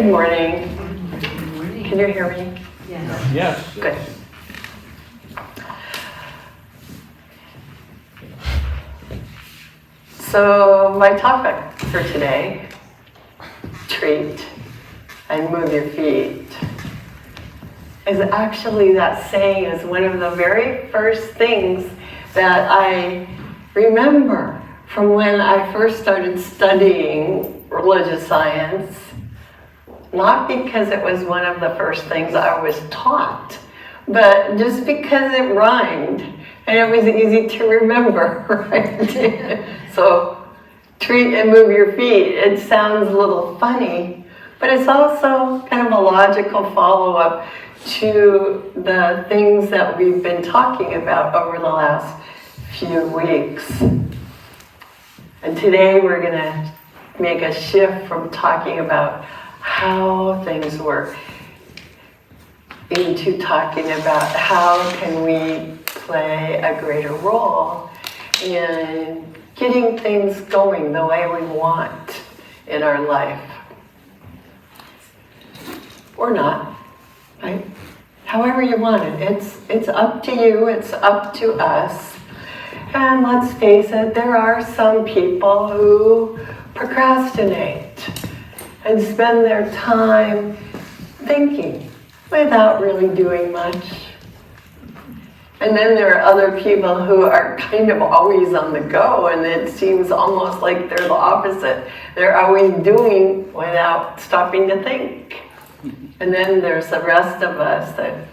Good morning. Good morning. Can you hear me? Yes. Yes. Good. So my topic for today, treat and move your feet, is actually that saying is one of the very first things that I remember from when I first started studying religious science. Not because it was one of the first things I was taught, but just because it rhymed and it was easy to remember, right? So, treat and move your feet. It sounds a little funny, but it's also kind of a logical follow-up to the things that we've been talking about over the last few weeks. And today we're going to make a shift from talking about how things work into talking about how can we play a greater role in getting things going the way we want in our life. Or not, right? However you want it. It's up to you, it's up to us. And let's face it, there are some people who procrastinate and spend their time thinking without really doing much. And then there are other people who are kind of always on the go, and it seems almost like they're the opposite. They're always doing without stopping to think. And then there's the rest of us that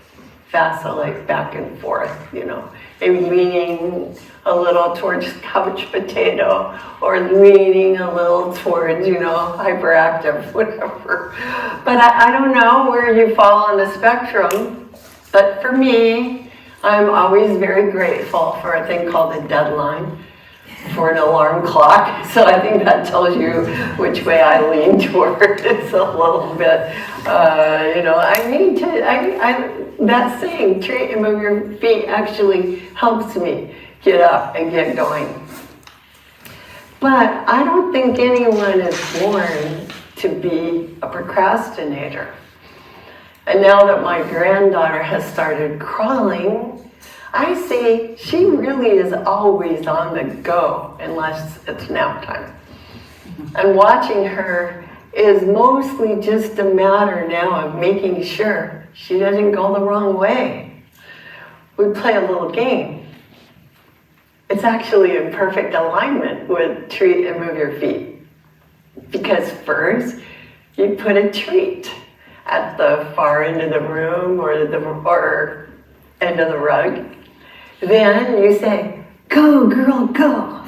vacillate back and forth, maybe leaning a little towards couch potato or leaning a little towards, hyperactive, whatever. But I don't know where you fall on the spectrum, but for me, I'm always very grateful for a thing called a deadline for an alarm clock. So I think that tells you which way I lean toward. It's a little bit, that saying, treat and move your feet, actually helps me get up and get going. But I don't think anyone is born to be a procrastinator. And now that my granddaughter has started crawling, I see she really is always on the go unless it's nap time. And watching her is mostly just a matter now of making sure she doesn't go the wrong way. We play a little game. It's actually in perfect alignment with treat and move your feet. Because first, you put a treat at the far end of the room or end of the rug. Then you say, go girl, go.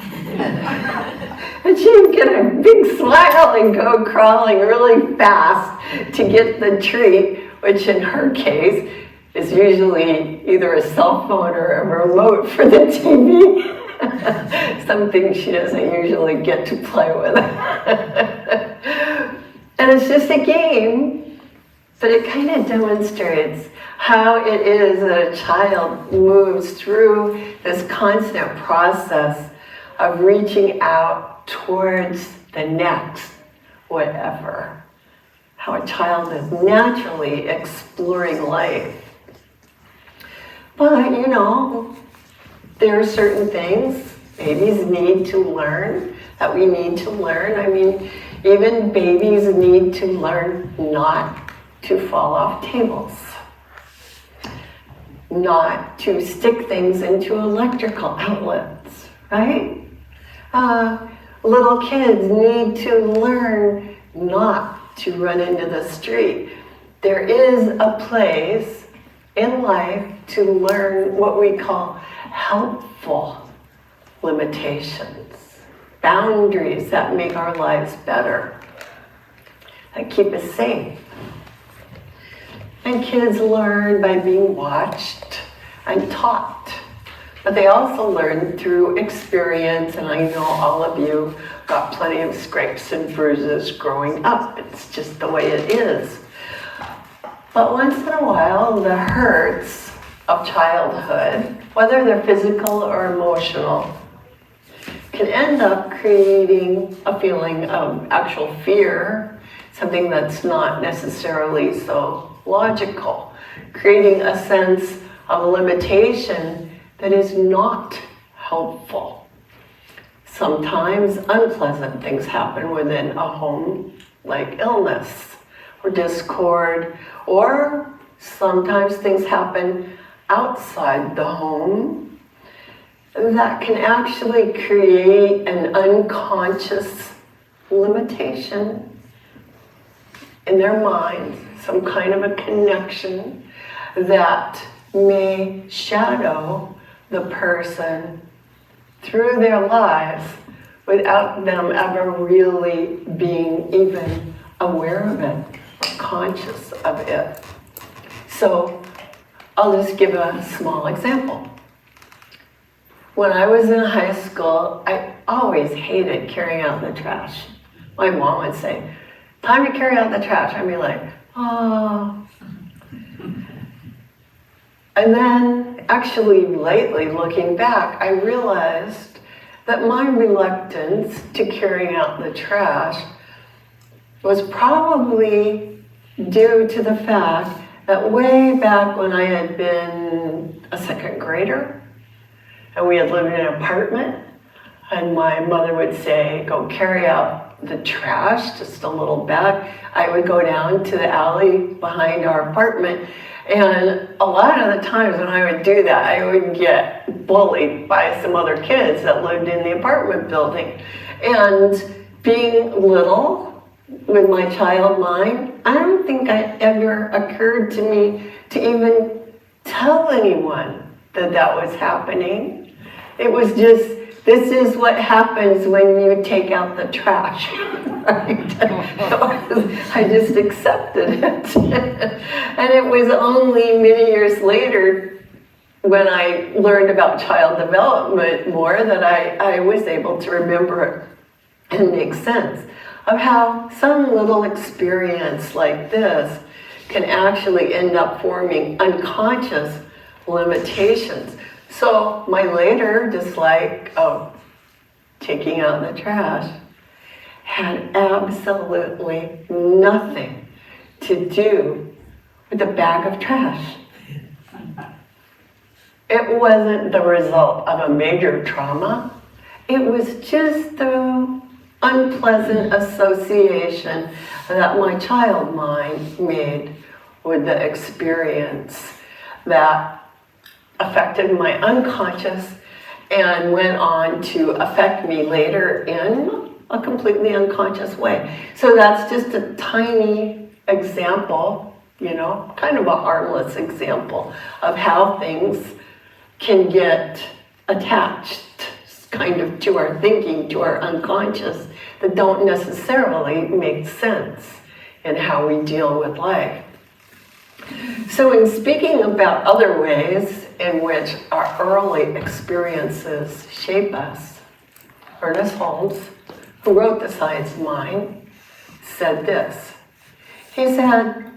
And she'd get a big smile and go crawling really fast to get the treat, which in her case is usually either a cell phone or a remote for the TV. Something she doesn't usually get to play with. And it's just a game, but it kind of demonstrates how it is that a child moves through this constant process of reaching out towards the next whatever. How a child is naturally exploring life. But, there are certain things babies need to learn, that we need to learn. I mean, even babies need to learn not to fall off tables, not to stick things into electrical outlets, right? Little kids need to learn not to run into the street. There is a place in life to learn what we call helpful limitations, boundaries that make our lives better, that keep us safe. And kids learn by being watched and taught. But they also learn through experience, and I know all of you got plenty of scrapes and bruises growing up. It's just the way it is. But once in a while, the hurts of childhood, whether they're physical or emotional, can end up creating a feeling of actual fear, something that's not necessarily so logical, creating a sense of limitation that is not helpful. Sometimes unpleasant things happen within a home, like illness or discord, or sometimes things happen outside the home that can actually create an unconscious limitation in their mind, some kind of a connection that may shadow the person through their lives without them ever really being even aware of it or conscious of it. So I'll just give a small example. When I was in high school, I always hated carrying out the trash. My mom would say, "Time to carry out the trash." I'd be like, "Oh." And then, actually lately, looking back, I realized that my reluctance to carrying out the trash was probably due to the fact that way back when I had been a second grader, and we had lived in an apartment, and my mother would say, "Go carry out the trash," just a little bag. I would go down to the alley behind our apartment, and a lot of the times when I would do that, I would get bullied by some other kids that lived in the apartment building. And being little, with my child mind, I don't think it ever occurred to me to even tell anyone that that was happening. It was just, this is what happens when you take out the trash, right? I just accepted it. And it was only many years later when I learned about child development more that I was able to remember it and make sense of how some little experience like this can actually end up forming unconscious limitations. So my later dislike of taking out the trash had absolutely nothing to do with the bag of trash. It wasn't the result of a major trauma. It was just the unpleasant association that my child mind made with the experience that affected my unconscious and went on to affect me later in a completely unconscious way. So that's just a tiny example, kind of a harmless example of how things can get attached kind of to our thinking, to our unconscious, that don't necessarily make sense in how we deal with life. So in speaking about other ways in which our early experiences shape us, Ernest Holmes, who wrote The Science of Mind, said this. He said,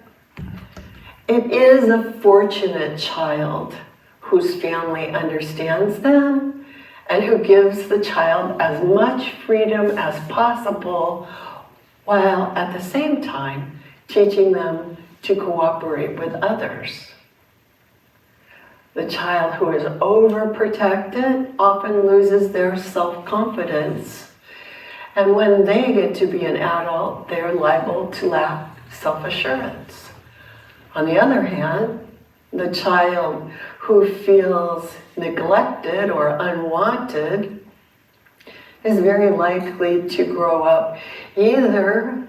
"It is a fortunate child whose family understands them and who gives the child as much freedom as possible while at the same time teaching them to cooperate with others. The child who is overprotected often loses their self-confidence, and when they get to be an adult, they're liable to lack self-assurance. On the other hand, the child who feels neglected or unwanted is very likely to grow up either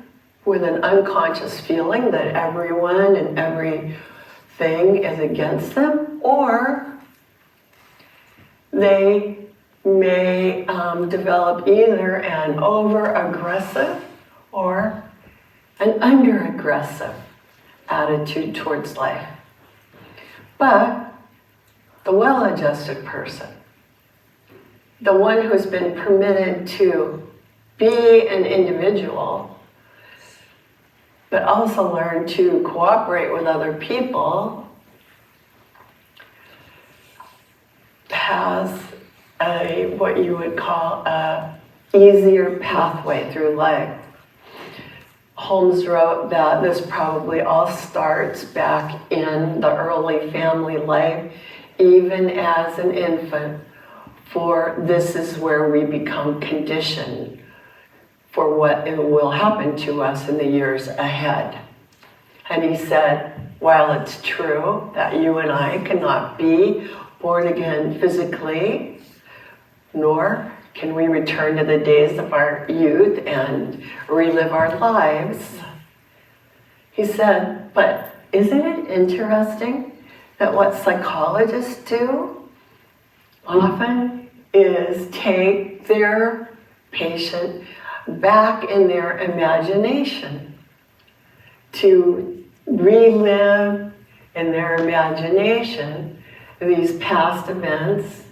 with an unconscious feeling that everyone and everything is against them, or they may develop either an over-aggressive or an under-aggressive attitude towards life. But the well-adjusted person, the one who's been permitted to be an individual, but also learn to cooperate with other people, has what you would call a easier pathway through life. Holmes wrote that this probably all starts back in the early family life, even as an infant, for this is where we become conditioned for what will happen to us in the years ahead. And he said, while it's true that you and I cannot be born again physically, nor can we return to the days of our youth and relive our lives, he said, but isn't it interesting that what psychologists do often is take their patient back in their imagination to relive in their imagination these past events,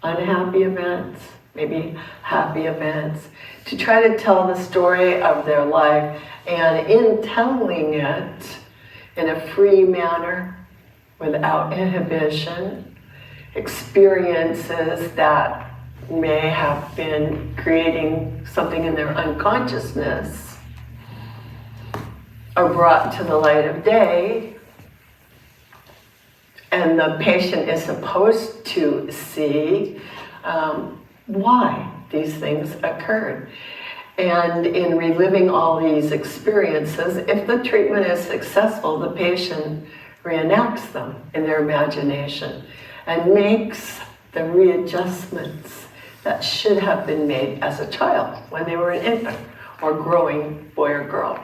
unhappy events, maybe happy events, to try to tell the story of their life, and in telling it in a free manner, without inhibition, experiences that may have been creating something in their unconsciousness are brought to the light of day, and the patient is supposed to see why these things occurred. And in reliving all these experiences, if the treatment is successful, the patient reenacts them in their imagination and makes the readjustments that should have been made as a child when they were an infant or growing boy or girl.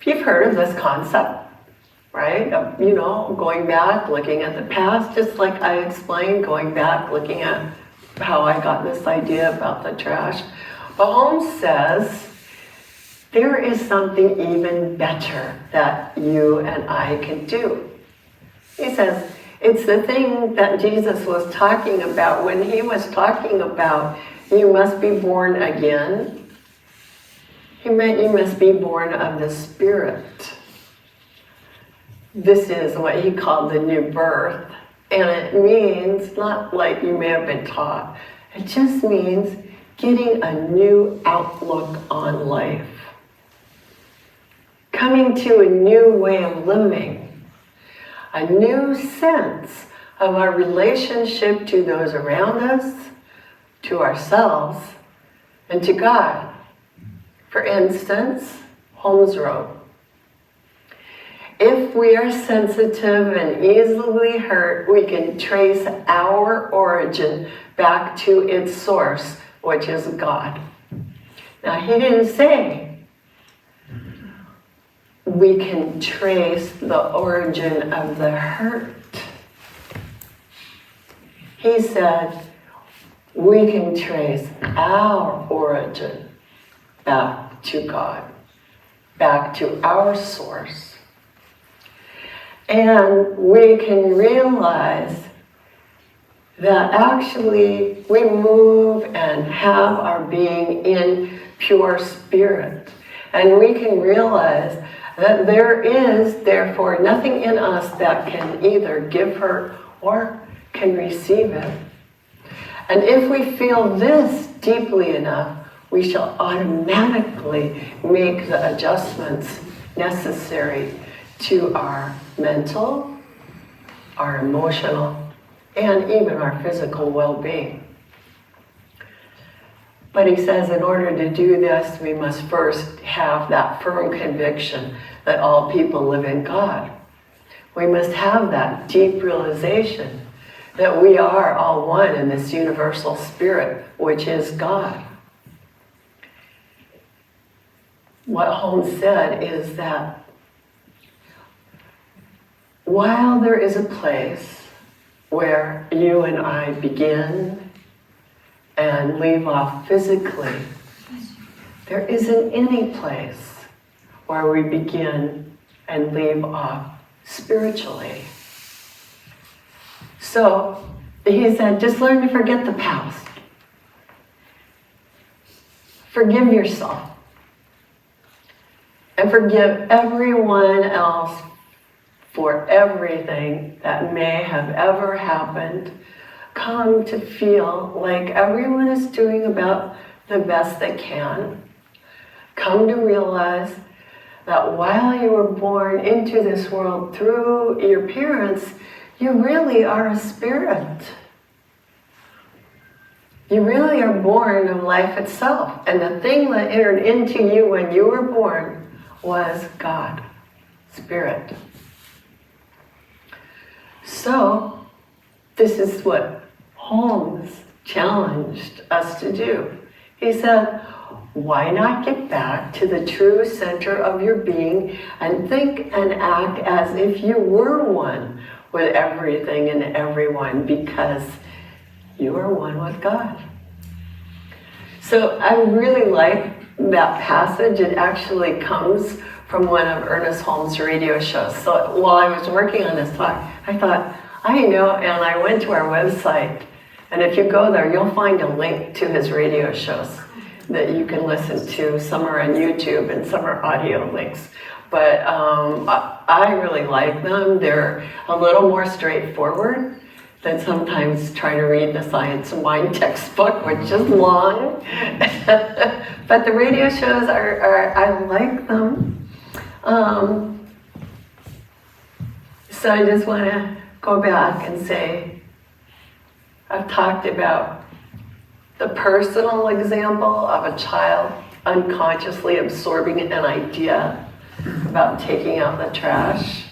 You've heard of this concept, right? Of, going back, looking at the past, just like I explained, going back, looking at how I got this idea about the trash. But Holmes says there is something even better that you and I can do. He says, it's the thing that Jesus was talking about when he was talking about you must be born again. He meant you must be born of the Spirit. This is what he called the new birth. And it means, not like you may have been taught, it just means getting a new outlook on life. Coming to a new way of living. A new sense of our relationship to those around us, to ourselves, and to God. For instance, Holmes wrote, if we are sensitive and easily hurt, we can trace our origin back to its source, which is God. Now, he didn't say we can trace the origin of the hurt. He said we can trace our origin back to God, back to our source. And we can realize that actually we move and have our being in pure spirit. And we can realize that there is, therefore, nothing in us that can either give hurt or can receive it. And if we feel this deeply enough, we shall automatically make the adjustments necessary to our mental, our emotional, and even our physical well-being. But he says in order to do this, we must first have that firm conviction that all people live in God. We must have that deep realization that we are all one in this universal spirit, which is God. What Holmes said is that while there is a place where you and I begin and leave off physically, there isn't any place where we begin and leave off spiritually. So he said, just learn to forget the past. Forgive yourself. And forgive everyone else for everything that may have ever happened. Come to feel like everyone is doing about the best they can, come to realize that while you were born into this world through your parents, you really are a spirit. You really are born of life itself. And the thing that entered into you when you were born was God, Spirit. So, this is what Holmes challenged us to do. He said, why not get back to the true center of your being and think and act as if you were one with everything and everyone, because you are one with God. So I really like that passage. It actually comes from one of Ernest Holmes' radio shows. So while I was working on this talk, I thought, I know, and I went to our website, and if you go there, you'll find a link to his radio shows that you can listen to. Some are on YouTube and some are audio links. But I really like them. They're a little more straightforward than sometimes trying to read the Science of Mind textbook, which is long. But the radio shows I like them. So I just want to go back and say, I've talked about the personal example of a child unconsciously absorbing an idea about taking out the trash.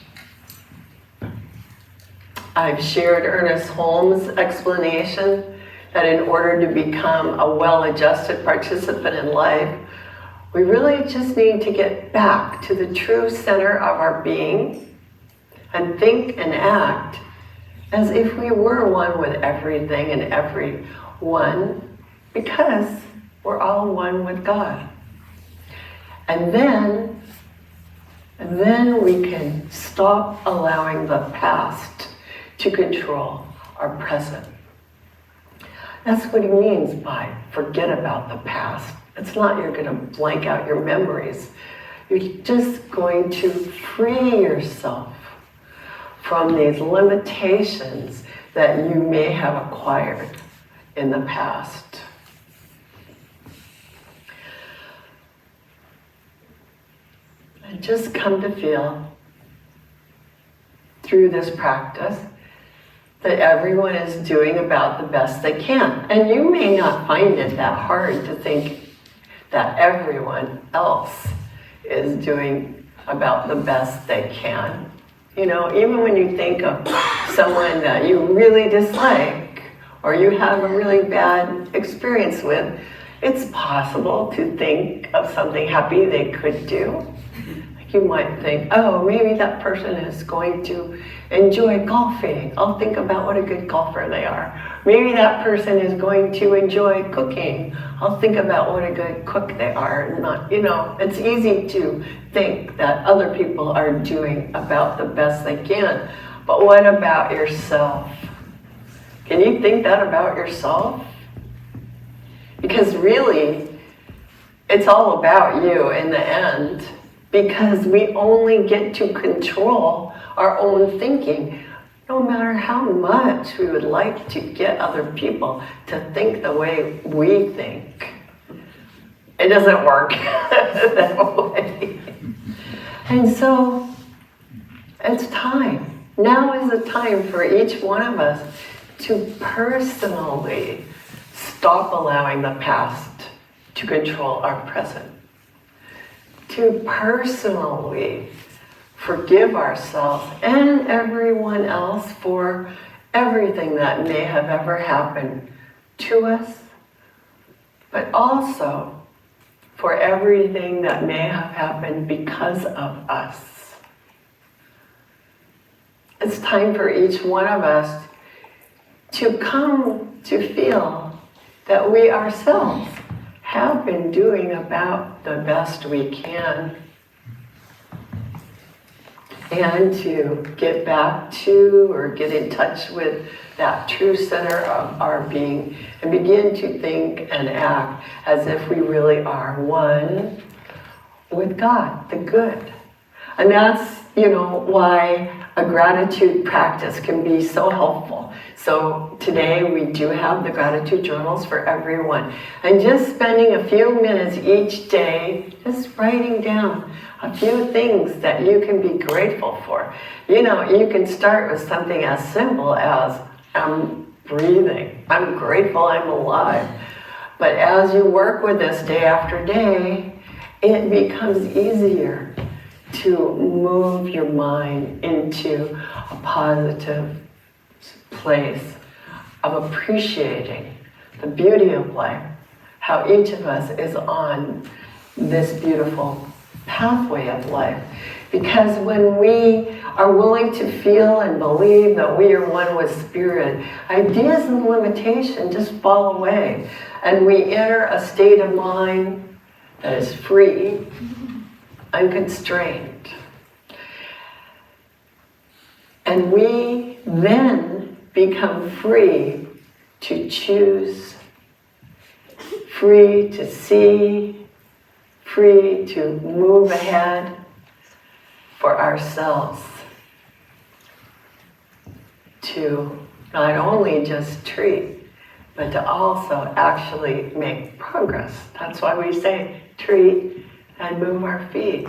I've shared Ernest Holmes' explanation that in order to become a well-adjusted participant in life, we really just need to get back to the true center of our being and think and act as if we were one with everything and everyone, because we're all one with God. And then we can stop allowing the past to control our present. That's what he means by forget about the past. It's not you're going to blank out your memories. You're just going to free yourself from these limitations that you may have acquired in the past. And just come to feel through this practice that everyone is doing about the best they can. And you may not find it that hard to think that everyone else is doing about the best they can. You know, even when you think of someone that you really dislike or you have a really bad experience with, it's possible to think of something happy they could do. You might think, oh, maybe that person is going to enjoy golfing. I'll think about what a good golfer they are. Maybe that person is going to enjoy cooking. I'll think about what a good cook they are. And not, you know, it's easy to think that other people are doing about the best they can. But what about yourself? Can you think that about yourself? Because really, it's all about you in the end. Because we only get to control our own thinking, no matter how much we would like to get other people to think the way we think. It doesn't work that way. And so, it's time. Now is the time for each one of us to personally stop allowing the past to control our present. To personally forgive ourselves and everyone else for everything that may have ever happened to us, but also for everything that may have happened because of us. It's time for each one of us to come to feel that we ourselves have been doing about the best we can, and to get back to or get in touch with that true center of our being and begin to think and act as if we really are one with God, the good. And that's, why a gratitude practice can be so helpful. So today we do have the gratitude journals for everyone. And just spending a few minutes each day, just writing down a few things that you can be grateful for. You can start with something as simple as, I'm breathing. I'm grateful I'm alive. But as you work with this day after day, it becomes easier to move your mind into a positive place of appreciating the beauty of life, how each of us is on this beautiful pathway of life. Because when we are willing to feel and believe that we are one with Spirit, ideas and limitation just fall away, and we enter a state of mind that is free, unconstrained. And we then become free to choose, free to see, free to move ahead for ourselves, to not only just treat, but to also actually make progress. That's why we say treat and move our feet.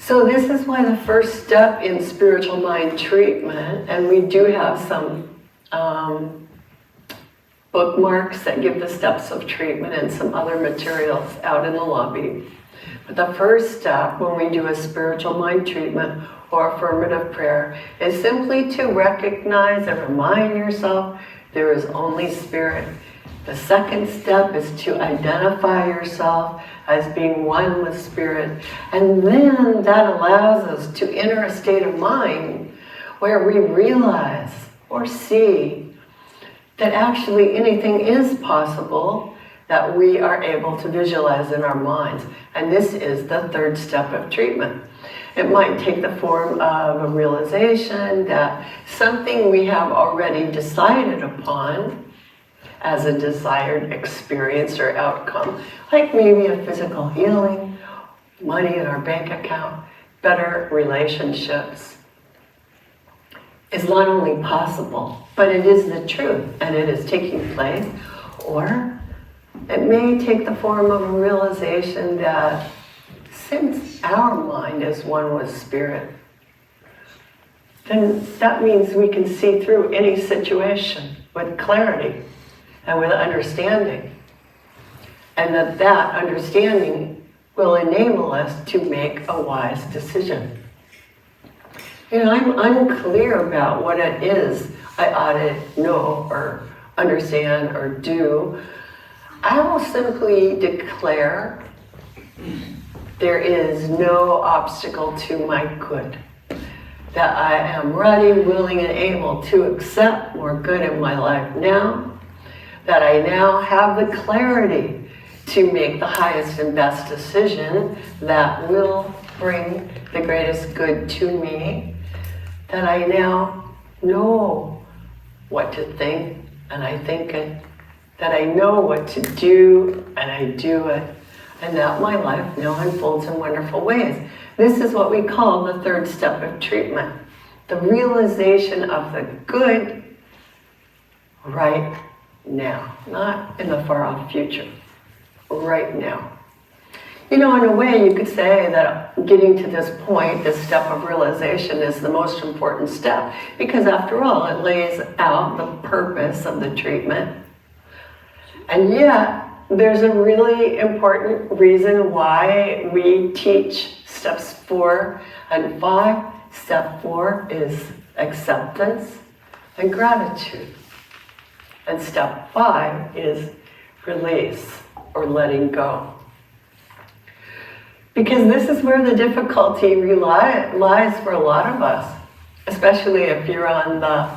So this is why the first step in spiritual mind treatment, and we do have some bookmarks that give the steps of treatment and some other materials out in the lobby. But the first step when we do a spiritual mind treatment or affirmative prayer is simply to recognize and remind yourself there is only Spirit. The second step is to identify yourself as being one with Spirit. And then that allows us to enter a state of mind where we realize or see that actually anything is possible that we are able to visualize in our minds. And this is the third step of treatment. It might take the form of a realization that something we have already decided upon as a desired experience or outcome, like maybe a physical healing, money in our bank account, better relationships, is not only possible, but it is the truth and it is taking place. Or it may take the form of a realization that since our mind is one with Spirit, then that means we can see through any situation with clarity and with understanding. And that understanding will enable us to make a wise decision. I'm unclear about what it is I ought to know or understand or do. I will simply declare there is no obstacle to my good. That I am ready, willing, and able to accept more good in my life now. That I now have the clarity to make the highest and best decision that will bring the greatest good to me. That I now know what to think, and I think it. That I know what to do, and I do it. And that my life now unfolds in wonderful ways. This is what we call the third step of treatment. The realization of the good right now. Not in the far off future. Right now. In a way you could say that getting to this point, this step of realization, is the most important step. Because after all, it lays out the purpose of the treatment. And yet, there's a really important reason why we teach steps 4 and 5. Step 4 is acceptance and gratitude. And step 5 is release or letting go. Because this is where the difficulty lies for a lot of us, especially if you're on the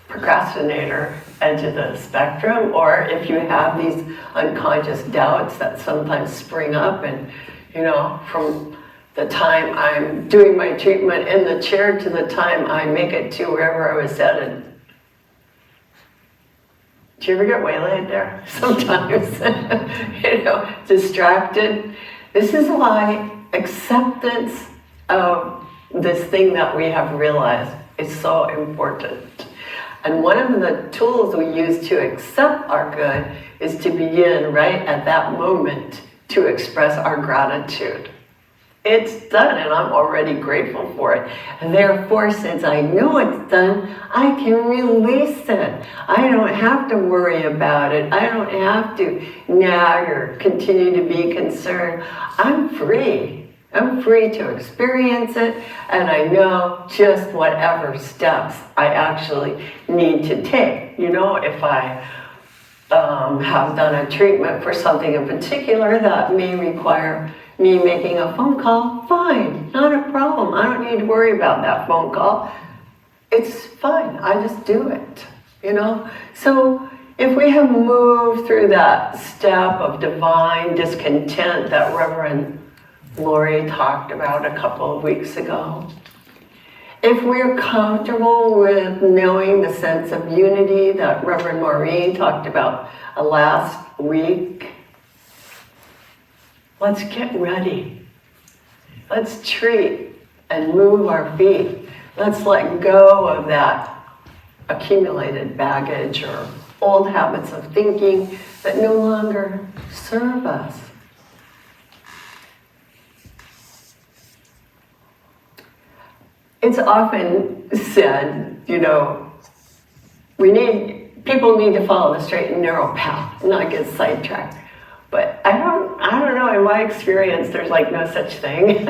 procrastinator edge of the spectrum, or if you have these unconscious doubts that sometimes spring up, and from the time I'm doing my treatment in the chair to the time I make it to wherever I was headed. Do you ever get waylaid there? Sometimes, distracted. This is why acceptance of this thing that we have realized is so important. And one of the tools we use to accept our good is to begin right at that moment to express our gratitude. It's done, and I'm already grateful for it. And therefore, since I know it's done, I can release it. I don't have to worry about it. I don't have to nag or continue to be concerned. I'm free. I'm free to experience it, and I know just whatever steps I actually need to take. You know, if I have done a treatment for something in particular that may require me making a phone call, fine, not a problem. I don't need to worry about that phone call. It's fine, I just do it, you know? So if we have moved through that step of divine discontent that Reverend Lori talked about a couple of weeks ago, if we're comfortable with knowing the sense of unity that Reverend Maureen talked about last week, let's get ready. Let's treat and move our feet. Let's let go of that accumulated baggage or old habits of thinking that no longer serve us. It's often said, you know, people need to follow the straight and narrow path, not get sidetracked. But I don't know, in my experience, there's like no such thing.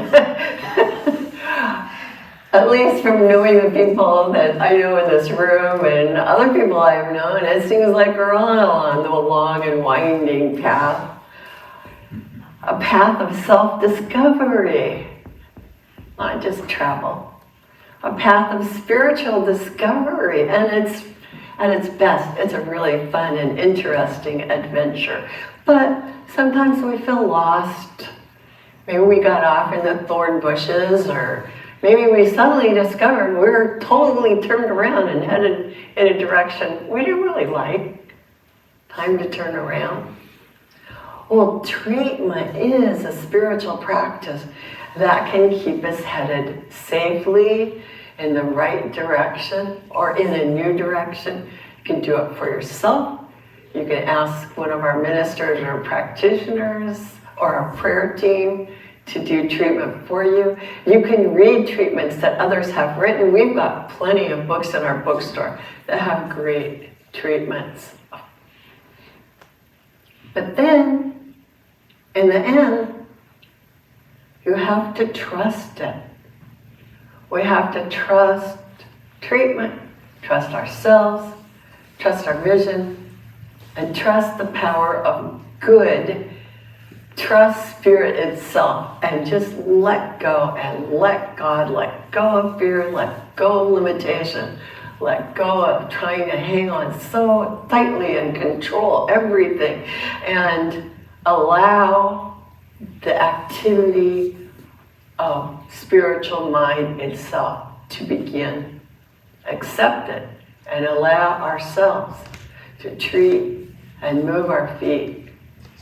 At least from knowing the people that I know in this room and other people I've known, it seems like we're all on the long and winding path. A path of self-discovery, not just travel. A path of spiritual discovery, and it's at its best, it's a really fun and interesting adventure. But sometimes we feel lost. Maybe we got off in the thorn bushes, or maybe we suddenly discovered we were totally turned around and headed in a direction we didn't really like. Time to turn around. Well, treatment is a spiritual practice that can keep us headed safely in the right direction or in a new direction. You can do it for yourself. You can ask one of our ministers or practitioners or our prayer team to do treatment for you. You can read treatments that others have written. We've got plenty of books in our bookstore that have great treatments. But then, in the end, you have to trust it. We have to trust treatment, trust ourselves, trust our vision, and trust the power of good. Trust Spirit itself, and just let go and let God, let go of fear, let go of limitation, let go of trying to hang on so tightly and control everything, and allow the activity of spiritual mind itself to begin. Accept it and allow ourselves to treat and move our feet.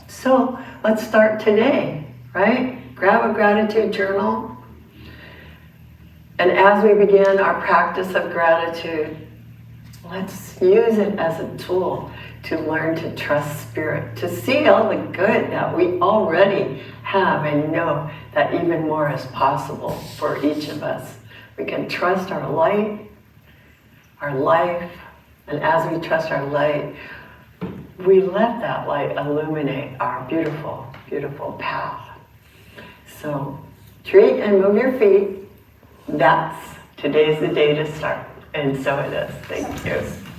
So let's start today, right? Grab a gratitude journal. And as we begin our practice of gratitude, let's use it as a tool to learn to trust Spirit, to see all the good that we already have and know that even more is possible for each of us. We can trust our light, our life, and as we trust our light, we let that light illuminate our beautiful, beautiful path. So treat and move your feet. Today's the day to start. And so it is. Thank you.